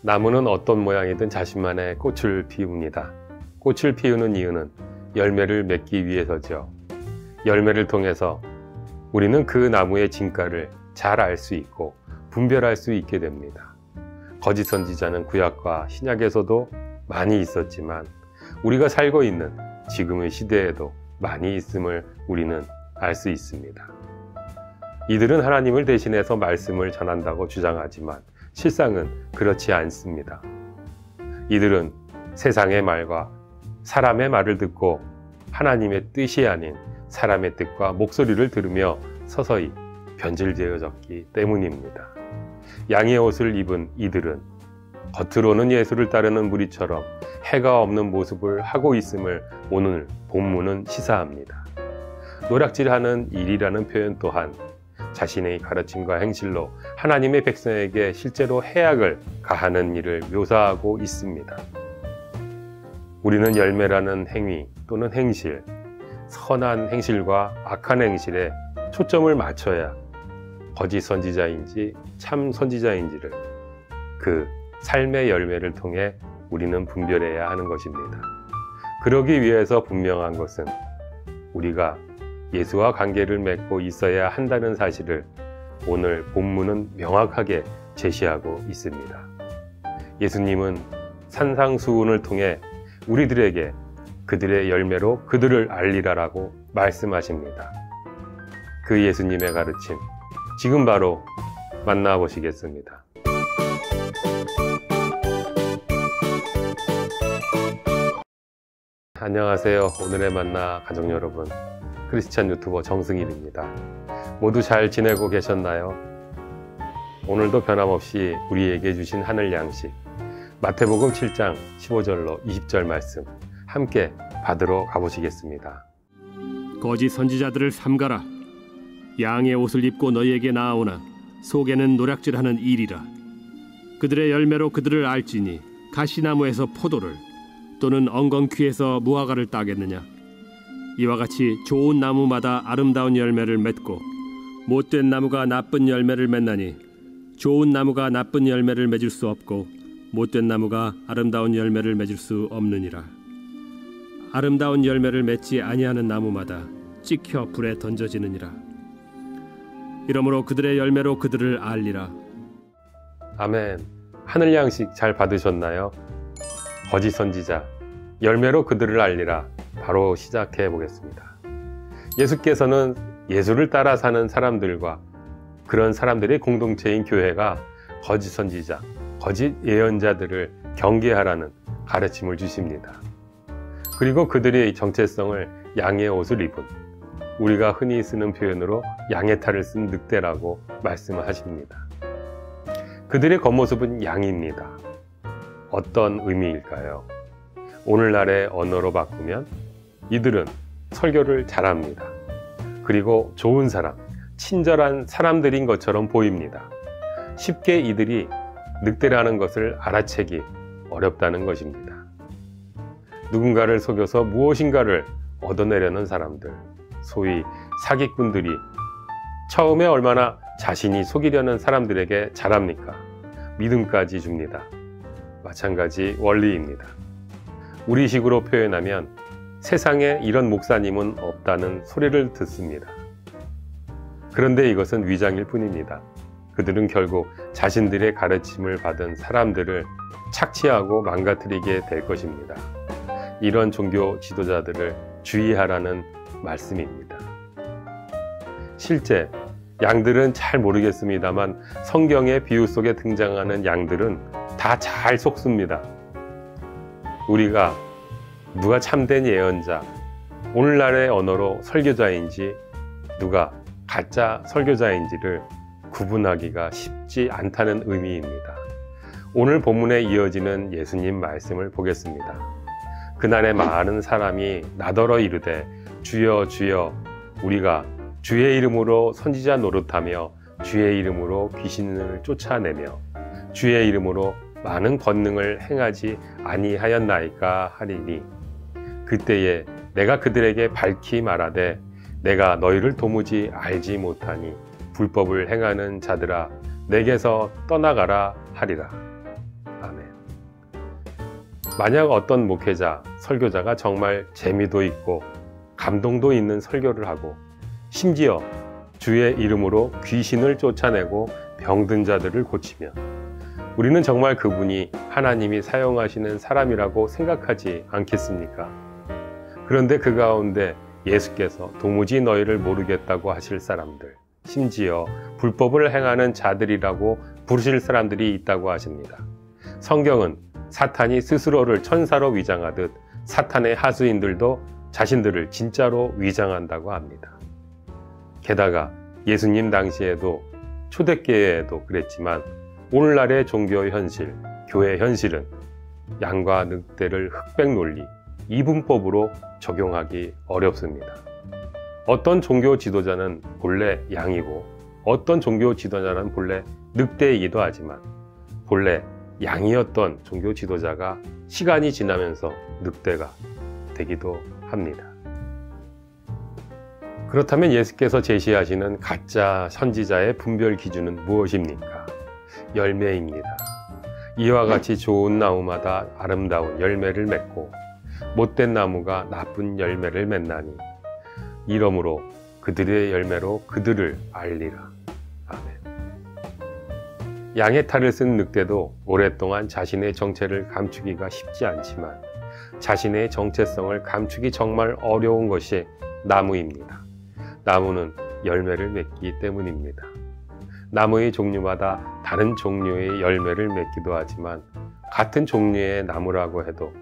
나무는 어떤 모양이든 자신만의 꽃을 피웁니다. 꽃을 피우는 이유는 열매를 맺기 위해서죠. 열매를 통해서 우리는 그 나무의 진가를 잘 알 수 있고 분별할 수 있게 됩니다. 거짓 선지자는 구약과 신약에서도 많이 있었지만 우리가 살고 있는 지금의 시대에도 많이 있음을 우리는 알 수 있습니다. 이들은 하나님을 대신해서 말씀을 전한다고 주장하지만 실상은 그렇지 않습니다. 이들은 세상의 말과 사람의 말을 듣고 하나님의 뜻이 아닌 사람의 뜻과 목소리를 들으며 서서히 변질되어졌기 때문입니다. 양의 옷을 입은 이들은 겉으로는 예수를 따르는 무리처럼 해가 없는 모습을 하고 있음을 오늘 본문은 시사합니다. 노략질하는 일이라는 표현 또한 자신의 가르침과 행실로 하나님의 백성에게 실제로 해악을 가하는 일을 묘사하고 있습니다. 우리는 열매라는 행위 또는 행실, 선한 행실과 악한 행실에 초점을 맞춰야 거짓 선지자인지 참 선지자인지를 그 삶의 열매를 통해 우리는 분별해야 하는 것입니다. 그러기 위해서 분명한 것은 우리가 예수와 관계를 맺고 있어야 한다는 사실을 오늘 본문은 명확하게 제시하고 있습니다. 예수님은 산상수훈을 통해 우리들에게 그들의 열매로 그들을 알리라라고 말씀하십니다. 그 예수님의 가르침, 지금 바로 만나보시겠습니다. 안녕하세요. 오늘의 만나 가족 여러분, 크리스찬 유튜버 정승일입니다. 모두 잘 지내고 계셨나요? 오늘도 변함없이 우리에게 주신 하늘 양식, 마태복음 7장 15절로 20절 말씀 함께 받으러 가보시겠습니다. 거짓 선지자들을 삼가라. 양의 옷을 입고 너희에게 나아오나 속에는 노략질하는 일이라. 그들의 열매로 그들을 알지니 가시나무에서 포도를 또는 엉겅퀴에서 무화과를 따겠느냐. 이와 같이 좋은 나무마다 아름다운 열매를 맺고 못된 나무가 나쁜 열매를 맺나니 좋은 나무가 나쁜 열매를 맺을 수 없고 못된 나무가 아름다운 열매를 맺을 수 없느니라. 아름다운 열매를 맺지 아니하는 나무마다 찍혀 불에 던져지느니라. 이러므로 그들의 열매로 그들을 알리라. 아멘. 하늘 양식 잘 받으셨나요? 거짓 선지자, 열매로 그들을 알리라. 바로 시작해 보겠습니다. 예수께서는 예수를 따라 사는 사람들과 그런 사람들의 공동체인 교회가 거짓 선지자, 거짓 예언자들을 경계하라는 가르침을 주십니다. 그리고 그들의 정체성을 양의 옷을 입은, 우리가 흔히 쓰는 표현으로 양의 탈을 쓴 늑대라고 말씀을 하십니다. 그들의 겉모습은 양입니다. 어떤 의미일까요? 오늘날의 언어로 바꾸면 이들은 설교를 잘합니다. 그리고 좋은 사람, 친절한 사람들인 것처럼 보입니다. 쉽게 이들이 늑대라는 것을 알아채기 어렵다는 것입니다. 누군가를 속여서 무엇인가를 얻어내려는 사람들, 소위 사기꾼들이 처음에 얼마나 자신이 속이려는 사람들에게 잘합니까? 믿음까지 줍니다. 마찬가지 원리입니다. 우리식으로 표현하면 세상에 이런 목사님은 없다는 소리를 듣습니다. 그런데 이것은 위장일 뿐입니다. 그들은 결국 자신들의 가르침을 받은 사람들을 착취하고 망가뜨리게 될 것입니다. 이런 종교 지도자들을 주의하라는 말씀입니다. 실제 양들은 잘 모르겠습니다만 성경의 비유 속에 등장하는 양들은 다 잘 속습니다. 우리가 누가 참된 예언자, 오늘날의 언어로 설교자인지 누가 가짜 설교자인지를 구분하기가 쉽지 않다는 의미입니다. 오늘 본문에 이어지는 예수님 말씀을 보겠습니다. 그날에 많은 사람이 나더러 이르되 주여 주여 우리가 주의 이름으로 선지자 노릇하며 주의 이름으로 귀신을 쫓아내며 주의 이름으로 많은 권능을 행하지 아니하였나이까 하리니 그때에 내가 그들에게 밝히 말하되 내가 너희를 도무지 알지 못하니 불법을 행하는 자들아 내게서 떠나가라 하리라. 아멘. 만약 어떤 목회자, 설교자가 정말 재미도 있고 감동도 있는 설교를 하고 심지어 주의 이름으로 귀신을 쫓아내고 병든 자들을 고치면 우리는 정말 그분이 하나님이 사용하시는 사람이라고 생각하지 않겠습니까? 그런데 그 가운데 예수께서 도무지 너희를 모르겠다고 하실 사람들, 심지어 불법을 행하는 자들이라고 부르실 사람들이 있다고 하십니다. 성경은 사탄이 스스로를 천사로 위장하듯 사탄의 하수인들도 자신들을 진짜로 위장한다고 합니다. 게다가 예수님 당시에도 초대교회에도 그랬지만 오늘날의 종교 현실, 교회 현실은 양과 늑대를 흑백 논리, 이분법으로 적용하기 어렵습니다. 어떤 종교 지도자는 본래 양이고 어떤 종교 지도자는 본래 늑대이기도 하지만 본래 양이었던 종교 지도자가 시간이 지나면서 늑대가 되기도 합니다. 그렇다면 예수께서 제시하시는 가짜 선지자의 분별 기준은 무엇입니까? 열매입니다. 이와 같이 좋은 나무마다 아름다운 열매를 맺고 못된 나무가 나쁜 열매를 맺나니 이러므로 그들의 열매로 그들을 알리라. 아멘. 양의 탈을 쓴 늑대도 오랫동안 자신의 정체를 감추기가 쉽지 않지만 자신의 정체성을 감추기 정말 어려운 것이 나무입니다. 나무는 열매를 맺기 때문입니다. 나무의 종류마다 다른 종류의 열매를 맺기도 하지만 같은 종류의 나무라고 해도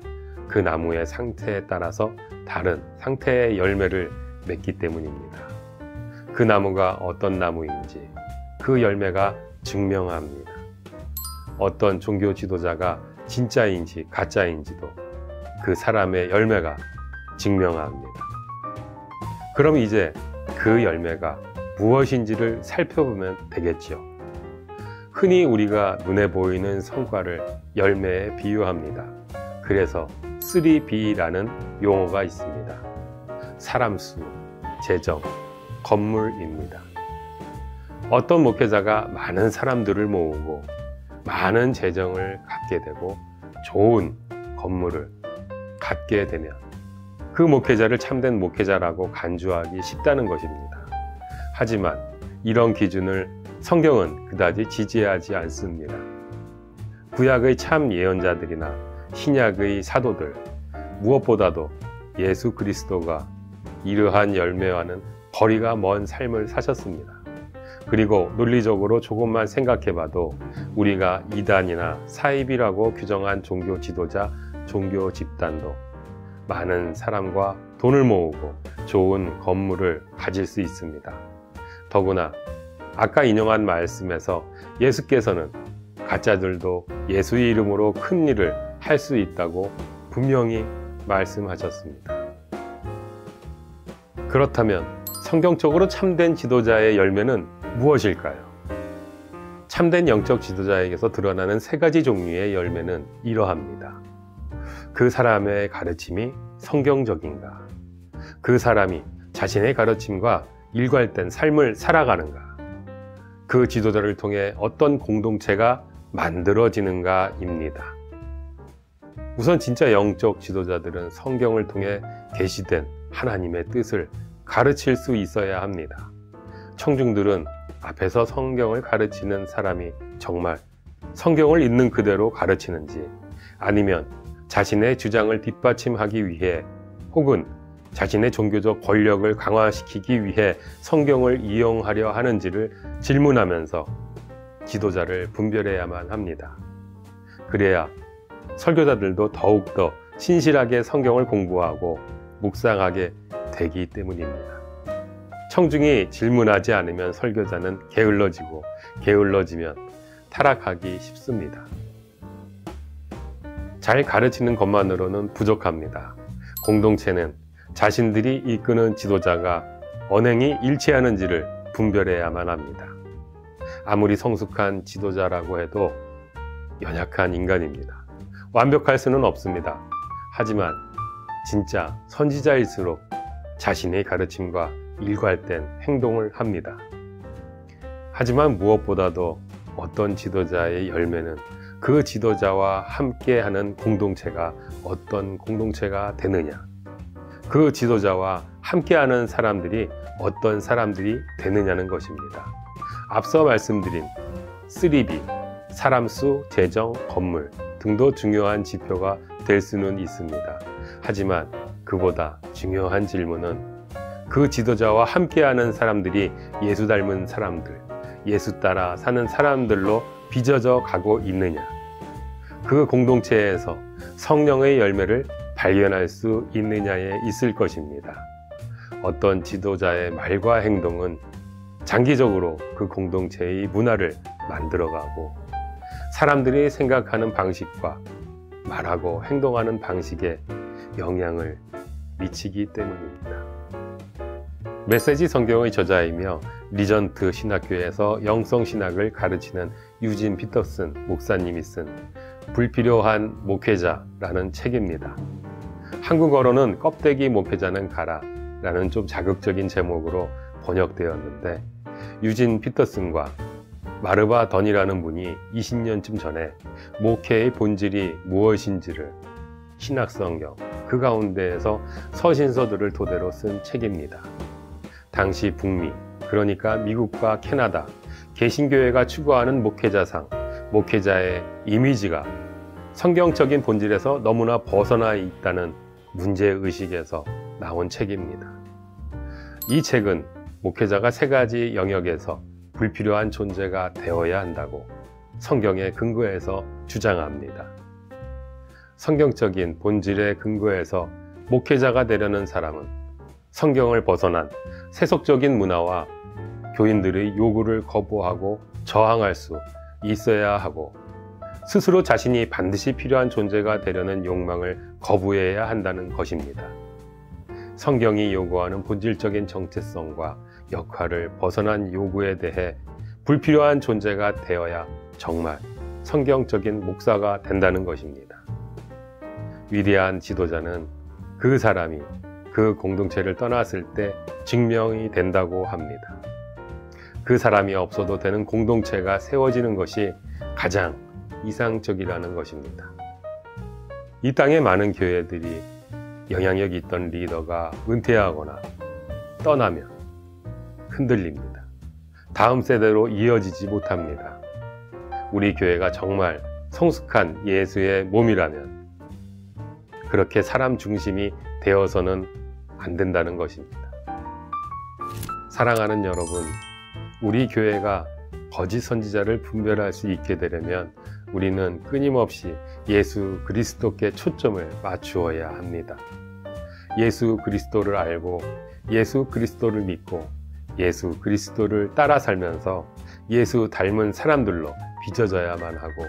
그 나무의 상태에 따라서 다른 상태의 열매를 맺기 때문입니다. 그 나무가 어떤 나무인지 그 열매가 증명합니다. 어떤 종교 지도자가 진짜인지 가짜인지도 그 사람의 열매가 증명합니다. 그럼 이제 그 열매가 무엇인지를 살펴보면 되겠죠. 흔히 우리가 눈에 보이는 성과를 열매에 비유합니다. 그래서 3B라는 용어가 있습니다. 사람 수, 재정, 건물입니다. 어떤 목회자가 많은 사람들을 모으고 많은 재정을 갖게 되고 좋은 건물을 갖게 되면 그 목회자를 참된 목회자라고 간주하기 쉽다는 것입니다. 하지만 이런 기준을 성경은 그다지 지지하지 않습니다. 구약의 참 예언자들이나 신약의 사도들, 무엇보다도 예수 그리스도가 이러한 열매와는 거리가 먼 삶을 사셨습니다. 그리고 논리적으로 조금만 생각해봐도 우리가 이단이나 사입이라고 규정한 종교 지도자, 종교 집단도 많은 사람과 돈을 모으고 좋은 건물을 가질 수 있습니다. 더구나 아까 인용한 말씀에서 예수께서는 가짜들도 예수의 이름으로 큰 일을 할 수 있다고 분명히 말씀하셨습니다. 그렇다면 성경적으로 참된 지도자의 열매는 무엇일까요? 참된 영적 지도자에게서 드러나는 세 가지 종류의 열매는 이러합니다. 그 사람의 가르침이 성경적인가? 그 사람이 자신의 가르침과 일관된 삶을 살아가는가? 그 지도자를 통해 어떤 공동체가 만들어지는가입니다. 우선 진짜 영적 지도자들은 성경을 통해 계시된 하나님의 뜻을 가르칠 수 있어야 합니다. 청중들은 앞에서 성경을 가르치는 사람이 정말 성경을 있는 그대로 가르치는지 아니면 자신의 주장을 뒷받침하기 위해 혹은 자신의 종교적 권력을 강화시키기 위해 성경을 이용하려 하는지를 질문하면서 지도자를 분별해야만 합니다. 그래야 설교자들도 더욱더 신실하게 성경을 공부하고 묵상하게 되기 때문입니다. 청중이 질문하지 않으면 설교자는 게을러지고 게을러지면 타락하기 쉽습니다. 잘 가르치는 것만으로는 부족합니다. 공동체는 자신들이 이끄는 지도자가 언행이 일치하는지를 분별해야만 합니다. 아무리 성숙한 지도자라고 해도 연약한 인간입니다. 완벽할 수는 없습니다. 하지만 진짜 선지자일수록 자신의 가르침과 일관된 행동을 합니다. 하지만 무엇보다도 어떤 지도자의 열매는 그 지도자와 함께하는 공동체가 어떤 공동체가 되느냐, 그 지도자와 함께하는 사람들이 어떤 사람들이 되느냐는 것입니다. 앞서 말씀드린 3B, 사람 수, 재정, 건물 등도 중요한 지표가 될 수는 있습니다. 하지만 그보다 중요한 질문은 그 지도자와 함께하는 사람들이 예수 닮은 사람들, 예수 따라 사는 사람들로 빚어져 가고 있느냐, 그 공동체에서 성령의 열매를 발견할 수 있느냐에 있을 것입니다. 어떤 지도자의 말과 행동은 장기적으로 그 공동체의 문화를 만들어가고 사람들이 생각하는 방식과 말하고 행동하는 방식에 영향을 미치기 때문입니다. 메시지 성경의 저자이며 리전트 신학교에서 영성신학을 가르치는 유진 피터슨 목사님이 쓴 불필요한 목회자라는 책입니다. 한국어로는 껍데기 목회자는 가라 라는 좀 자극적인 제목으로 번역되었는데, 유진 피터슨과 마르바 던이라는 분이 20년쯤 전에 목회의 본질이 무엇인지를 신학성경 그 가운데에서 서신서들을 토대로 쓴 책입니다. 당시 북미, 그러니까 미국과 캐나다 개신교회가 추구하는 목회자상, 목회자의 이미지가 성경적인 본질에서 너무나 벗어나 있다는 문제의식에서 나온 책입니다. 이 책은 목회자가 3가지 영역에서 불필요한 존재가 되어야 한다고 성경에 근거해서 주장합니다. 성경적인 본질에 근거해서 목회자가 되려는 사람은 성경을 벗어난 세속적인 문화와 교인들의 요구를 거부하고 저항할 수 있어야 하고, 스스로 자신이 반드시 필요한 존재가 되려는 욕망을 거부해야 한다는 것입니다. 성경이 요구하는 본질적인 정체성과 역할을 벗어난 요구에 대해 불필요한 존재가 되어야 정말 성경적인 목사가 된다는 것입니다. 위대한 지도자는 그 사람이 그 공동체를 떠났을 때 증명이 된다고 합니다. 그 사람이 없어도 되는 공동체가 세워지는 것이 가장 이상적이라는 것입니다. 이 땅의 많은 교회들이 영향력 있던 리더가 은퇴하거나 떠나면 흔들립니다. 다음 세대로 이어지지 못합니다. 우리 교회가 정말 성숙한 예수의 몸이라면 그렇게 사람 중심이 되어서는 안 된다는 것입니다. 사랑하는 여러분, 우리 교회가 거짓 선지자를 분별할 수 있게 되려면 우리는 끊임없이 예수 그리스도께 초점을 맞추어야 합니다. 예수 그리스도를 알고 예수 그리스도를 믿고 예수 그리스도를 따라 살면서 예수 닮은 사람들로 빚어져야만 하고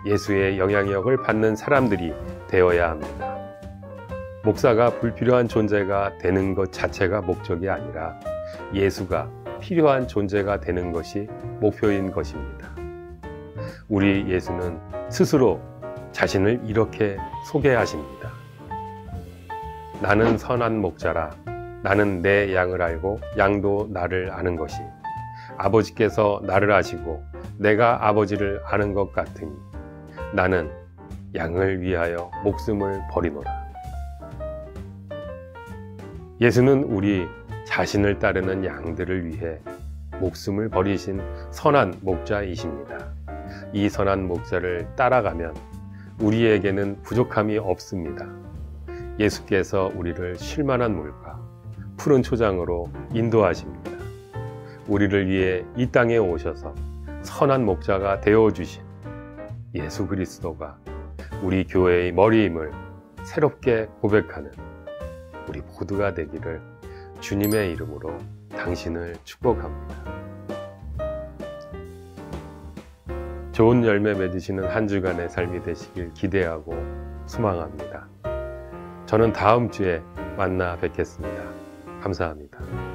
예수의 영향력을 받는 사람들이 되어야 합니다. 목사가 불필요한 존재가 되는 것 자체가 목적이 아니라 예수가 필요한 존재가 되는 것이 목표인 것입니다. 우리 예수는 스스로 자신을 이렇게 소개하십니다. 나는 선한 목자라. 나는 내 양을 알고 양도 나를 아는 것이 아버지께서 나를 아시고 내가 아버지를 아는 것 같으니 나는 양을 위하여 목숨을 버리노라. 예수는 우리 자신을 따르는 양들을 위해 목숨을 버리신 선한 목자이십니다. 이 선한 목자를 따라가면 우리에게는 부족함이 없습니다. 예수께서 우리를 쉴만한 물과 푸른 초장으로 인도하십니다. 우리를 위해 이 땅에 오셔서 선한 목자가 되어주신 예수 그리스도가 우리 교회의 머리임을 새롭게 고백하는 우리 모두가 되기를 주님의 이름으로 당신을 축복합니다. 좋은 열매 맺으시는 한 주간의 삶이 되시길 기대하고 소망합니다. 저는 다음 주에 만나 뵙겠습니다. 감사합니다.